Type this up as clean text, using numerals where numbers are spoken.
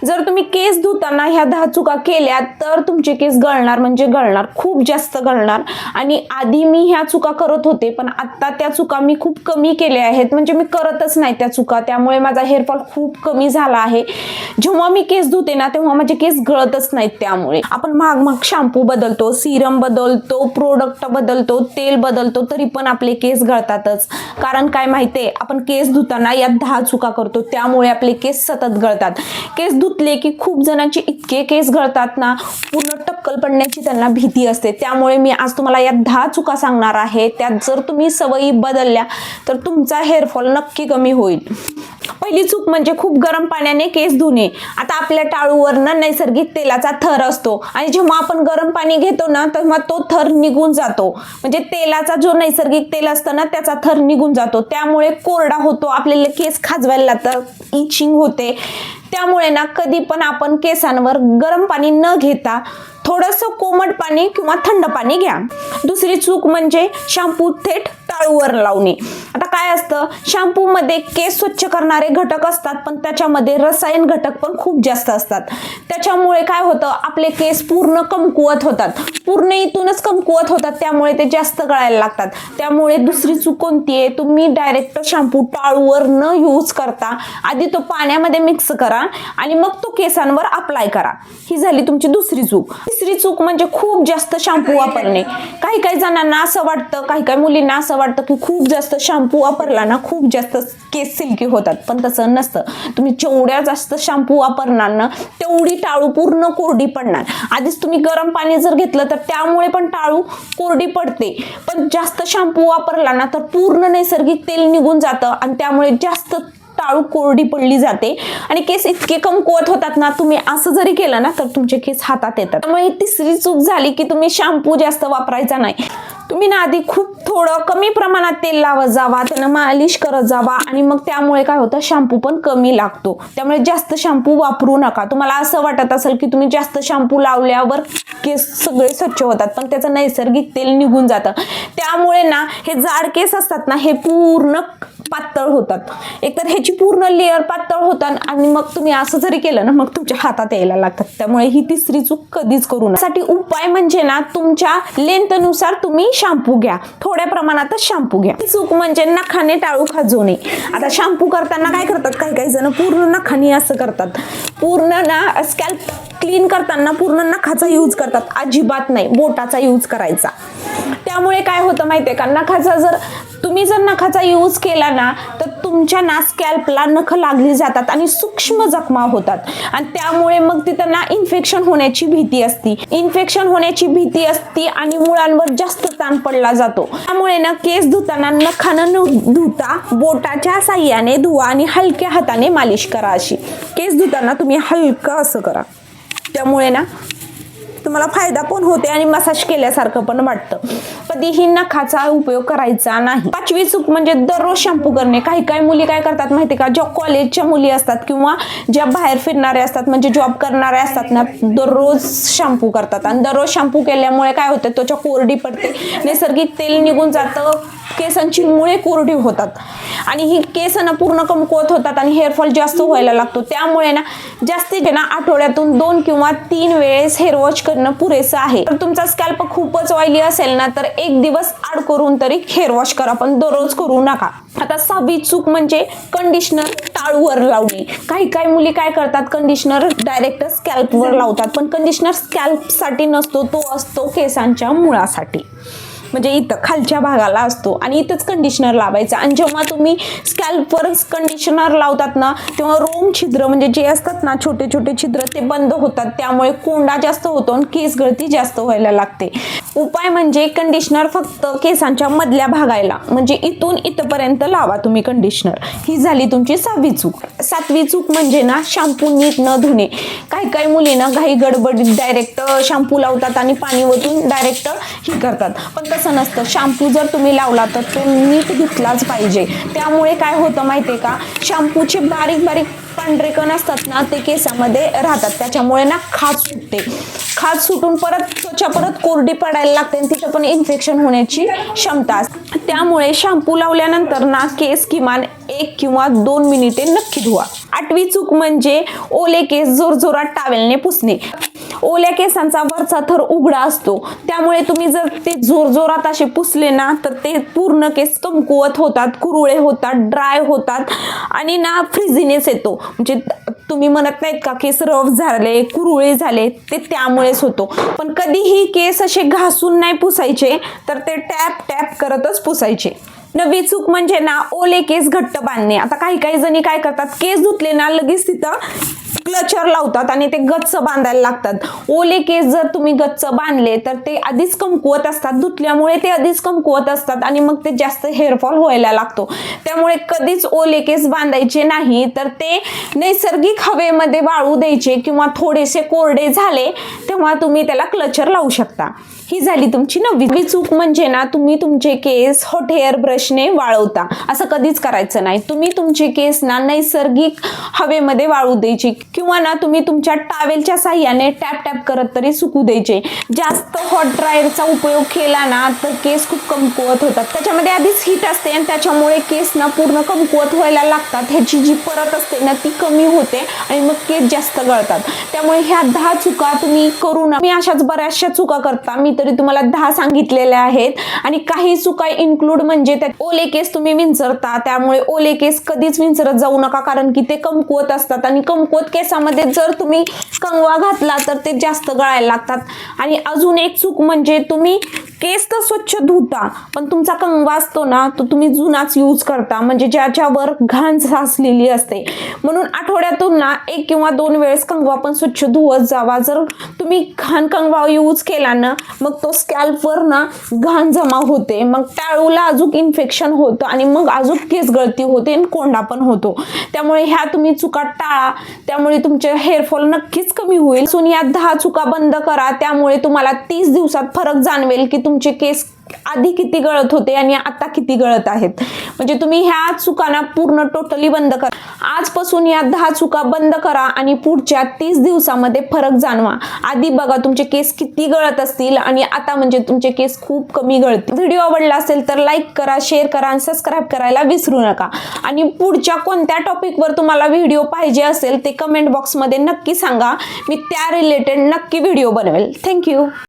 जर तुम्ही केस धुताना ह्या 10 चुका केल्या तर तुमचे केस गळणार म्हणजे गळणार, खूप जास्त गळणार। आणि आधी मी ह्या चुका करत होते, पण आता त्या चुका मी खूप कमी केल्या आहेत, म्हणजे मी करतच नाही त्या चुका, त्यामुळे माझा हेअरफॉल खूप कमी झाला आहे। जेव्हा मी केस धुते ना तेव्हा माझे केस गळतच नाहीत। त्यामुळे आपण महाग शॅम्पू बदलतो, सिरम बदलतो, प्रोडक्ट बदलतो, तेल बदलतो, तरी पण आपले केस गळतातच। कारण काय माहितीये, आपण केस धुताना या 10 चुका करतो, त्यामुळे आपले केस सतत गळतात। केस धुतले की खूप जणांचे इतके केस गळतात ना, पूर्ण टक्कल पडण्याची त्यांना भीती असते। त्यामुळे मी आज तुम्हाला या 10 चुका सांगणार आहे, त्यात जर तुम्ही सवयी बदलल्या तर तुमचा हेअरफॉल नक्की कमी होईल। पहिली चूक म्हणजे खूप गरम पाण्याने केस धुणे। आता आपल्या टाळूवरनं नैसर्गिक तेलाचा थर असतो आणि जेव्हा आपण गरम पाणी घेतो ना तेव्हा तो थर निघून जातो, म्हणजे तेलाचा जो नैसर्गिक तेल असतं ना त्याचा थर निघून जातो, त्यामुळे कोरडा होतो, आपल्याला केस खाजवायला लागतं, इचिंग होते। त्यामुळे ना कधी पण आपण केसांवर गरम पाणी न घेता थोडंसं कोमट पाणी किंवा थंड पाणी घ्या। दुसरी चूक म्हणजे शॅम्पू थेट टाळूवर लावणे। आता काय असतं, शॅम्पू मध्ये केस स्वच्छ करणारे घटक असतात, पण त्याच्यामध्ये रसायन घटक पण खूप जास्त असतात। त्याच्यामुळे काय होतं, आपले केस पूर्ण कमकुवत होतात, पूर्ण इथूनच कमकुवत होतात, त्यामुळे ते जास्त गळायला लागतात। त्यामुळे दुसरी चूक कोणती आहे, तुम्ही डायरेक्ट शॅम्पू टाळूवर न यूज करता आधी तो पाण्यामध्ये मिक्स करा आणि मग तो केसांवर अप्लाय करा। ही झाली तुमची दुसरी चूक। तिसरी चूक म्हणजे खूप जास्त शॅम्पू वापरणे। काही जणांना असं वाटतं, काही मुलींना असं वाटतं की खूप जास्त शॅम्पू वापरला ना खूप जास्त केस सिल्की होतात, पण तसं नसतं। तुम्ही जेवढ्या जास्त शॅम्पू वापरणार ना तेवढी टाळू पूर्ण कोरडी पडणार। आधीच तुम्ही गरम पाणी जर घेतलं तर त्यामुळे पण टाळू कोरडी पडते, पण जास्त शॅम्पू वापरला ना तर पूर्ण नैसर्गिक तेल निघून जातं आणि त्यामुळे जास्त टाळू कोरडी पडली जाते आणि केस इतके कमकुवत होतात ना, तुम्ही असं जरी केलं ना तर तुमचे केस हातात येतात। त्यामुळे ही तिसरी चूक झाली की तुम्ही शॅम्पू जास्त वापरायचा नाही। तुम्ही ना आधी खूप थोडं कमी प्रमाणात तेल लावत जावा, त्यानं मालिश करत जावा आणि मग त्यामुळे काय होतं, शॅम्पू पण कमी लागतो। त्यामुळे जास्त शॅम्पू वापरू नका। तुम्हाला असं वाटत असेल की तुम्ही जास्त शॅम्पू लावल्यावर केस सगळे स्वच्छ होतात, पण त्याचं नैसर्गिक तेल निघून जातं, त्यामुळे ना हे जाड केस असतात ना हे पूर्ण पातळ होतात। एकतर ह्याची पूर्ण लेअर पातळ होतात आणि मग तुम्ही असं जरी केलं ना मग तुमच्या हातात यायला लागतात। त्यामुळे ही तिसरी चूक कधीच करू नका। यासाठी उपाय म्हणजे ना तुमच्या लेंथ नुसार तुम्ही शॅम्पू घ्या, थोड्या प्रमाणातच शॅम्पू घ्या। चूक म्हणजे नखाने टाळू खाजवणे। आता शॅम्पू करताना काय करतात, काही जण पूर्ण नखाने असं करतात, पूर्ण ना स्कॅल्प क्लीन करताना पूर्ण नखाचा यूज करतात, अजिबात नाही, बोटाचा यूज करायचा। त्यामुळे काय होतं माहितीये का, तुम्ही जर नखाचा यूज केला ना तर तुमच्या ना स्कॅल्पला नख लागली जातात आणि सूक्ष्म जखमा होतात आणि त्यामुळे मग तिथं ना इन्फेक्शन होण्याची भीती असती आणि मुळांवर जास्त ताण पडला जातो। त्यामुळे ना केस धुताना नखानं न धुता बोटाच्या साह्याने धुवा आणि हलक्या हाताने मालिश करा। अशी केस धुताना तुम्ही हलकं असं करा, त्यामुळे ना तुम्हाला फायदा पण होते आणि मसाज केल्यासारखं पण वाटतं। कधीही नखाचा उपयोग करायचा नाही। पाचवी चूक म्हणजे दररोज शॅम्पू करणे। काही मुली काय करतात माहिती का, ज्या कॉलेजच्या मुली असतात किंवा ज्या बाहेर फिरणाऱ्या असतात, म्हणजे जॉब करणाऱ्या असतात ना, दररोज शॅम्पू करतात आणि दररोज शॅम्पू केल्यामुळे काय होतं, त्वचा कोरडी पडते, नैसर्गिक तेल निघून जातं, केसांची मुळे कोरडी होतात आणि ही केसांना पूर्ण कमकुवत होतात आणि हेअरफॉल जास्त व्हायला लागतो। त्यामुळे ना जास्तीत ना आठवड्यातून 2 किंवा 3 वेळेस हेअर वॉश करणं पुरेसं आहे। तर तुमचा स्कॅल्प खूपच ऑइली असेल ना तर एक दिवस आड करून तरी हेअर वॉश करा, पण दररोज करू नका। आता 6वी चूक म्हणजे कंडिशनर टाळूवर लावणे। काही मुली काय करतात, कंडिशनर डायरेक्ट स्कॅल्पवर लावतात, पण कंडिशनर स्कॅल्पसाठी नसतो, तो असतो केसांच्या मुळासाठी, म्हणजे इथं खालच्या भागाला असतो आणि इथंच कंडिशनर लावायचं। आणि जेव्हा तुम्ही स्कॅल्पवर कंडिशनर लावतात ना तेव्हा रोम छिद्र म्हणजे जे असतात ना छोटे छिद्र ते बंद होतात, त्यामुळे कोंडा जास्त होतो आणि केस गळती जास्त व्हायला लागते। उपाय म्हणजे कंडिशनर फक्त केसांच्या मधल्या भागाला, म्हणजे इथून इथपर्यंत लावा तुम्ही कंडिशनर। ही झाली तुमची 6वी चूक। 7वी चूक म्हणजे ना शॅम्पू नीट न धुणे। काही मुलींना घाई गडबडीत डायरेक्ट शॅम्पू लावतात आणि पाणी ओतून डायरेक्ट ही करतात, पण तसं नसतं। शॅम्पू जर तुम्ही लावला तर तो नीट धुतलाच पाहिजे। त्यामुळे काय होतं माहितीये का, शॅम्पूचे बारीक पांढरे कण असतात ना ते केसामध्ये राहतात, त्याच्यामुळे ना खाज सुटते. खाज सुटून परत त्वचा परत कोरडी पडायला लागते आणि तिथं पण इन्फेक्शन होण्याची क्षमता असते. त्यामुळे शॅम्पू लावल्यानंतर ना केस किमान 1 किंवा 2 मिनिटे नक्की धुवा. 8वी चूक म्हणजे ओले केस जोरजोरात टॉवेलने पुसणे. ओल्या केसांचा वरचा थर उघडा असतो, त्यामुळे तुम्ही जर ते जोरजोरात असे पुसले ना तर ते पूर्ण केस कमकुवत होतात, कुरळे होतात, ड्राय होतात आणि ना फ्रिझीनेस येतो. म्हणजे तुम्ही म्हणत नाहीत का केस रफ झाले, कुरळे झाले, ते त्यामुळेच होतो. पण कधीही केस असे घासून नाही पुसायचे, तर ते टॅप टॅप करतच पुसायचे. 9वी चूक म्हणजे ना ओले केस घट्ट बांधणे. आता काही जणी काय करतात, केस धुतले ना लगेच तिथं क्लचर लावतात आणि ते गच्च बांधायला लागतात. ओले केस जर तुम्ही गच्च बांधले तर ते आधीच कमकुवत असतात, धुतल्यामुळे ते आधीच कमकुवत असतात आणि मग ते जास्त हेअरफॉल व्हायला लागतो. त्यामुळे कधीच ओले केस बांधायचे नाही, तर ते नैसर्गिक हवेमध्ये वाळू द्यायचे किंवा थोडेसे कोरडे झाले तेव्हा तुम्ही त्याला क्लचर लावू शकता. ही झाली तुमची 9वी चूक म्हणजे ना तुम्ही तुमचे केस हॉट हेअर ब्रशने वाळवता. असं कधीच करायचं नाही. तुम्ही तुमचे केस ना नैसर्गिक हवेमध्ये वाळू द्यायचे किंवा ना तुम्ही तुमच्या टॉवेलच्या साह्याने टॅप टॅप करत तरी सुकू द्यायचे. जास्त हॉट ड्रायरचा उपयोग केला ना तर केस खूप कमकुवत होतात. त्याच्यामध्ये आधीच हीट असते आणि त्याच्यामुळे केस ना पूर्ण कमकुवत व्हायला लागतात. ह्याची जी परत असते ना ती कमी होते आणि मग केस जास्त गळतात. त्यामुळे ह्या 10 चुका तुम्ही करू नका. मी अशाच बऱ्याचशा चुका करता, मी तरी तुम्हाला 10 सांगितलेल्या आहेत. आणि काही चुका इन्क्लूड म्हणजे त्यात ओले केस तुम्ही विंचरता, त्यामुळे ओले केस कधीच विंचरत जाऊ नका, कारण की ते कमकुवत असतात आणि कमकुवत केसामध्ये जर तुम्ही कंगवा घातला तर ते जास्त गळायला लागतात. आणि अजून एक चूक म्हणजे तुम्ही केस तर स्वच्छ धुता पण तुमचा कंगवा असतो ना तो तुम्ही जुनाच यूज करता, म्हणजे ज्याच्यावर घाण साचलेली असते. म्हणून आठवड्यातून ना 1 किंवा 2 वेळेस कंगवा पण स्वच्छ धुवत जावा. जर तुम्ही घाण कंगवा यूज केला ना मग तो स्कॅल्पवर ना घाण जमा होते, मग टाळूला अजून इन्फेक्शन होतं आणि मग अजून केस गळती होते आणि कोंडा पण होतो. त्यामुळे ह्या तुम्ही चुका टाळा, त्यामुळे तुमचे हेअरफॉल नक्कीच कमी होईल. असून या 10 चुका बंद करा, त्यामुळे तुम्हाला 30 दिवसात फरक जाणवेल की तुमचे केस आधी किती गळत होते आणि आता किती गळत आहेत. म्हणजे तुम्ही ह्या चुकांना पूर्ण टोटली बंद करा. आजपासून या 10 चुका बंद करा आणि पुढच्या 30 दिवसामध्ये फरक जाणवा. आधी बघा तुमचे केस किती गळत असतील आणि आता म्हणजे तुमचे केस खूप कमी गळतील. व्हिडिओ आवडला असेल तर लाईक करा, शेअर करा आणि सबस्क्राईब करायला विसरू नका. आणि पुढच्या कोणत्या टॉपिकवर तुम्हाला व्हिडिओ पाहिजे असेल ते कमेंट बॉक्समध्ये नक्की सांगा, मी त्या रिलेटेड नक्की व्हिडिओ बनवेल. थँक्यू.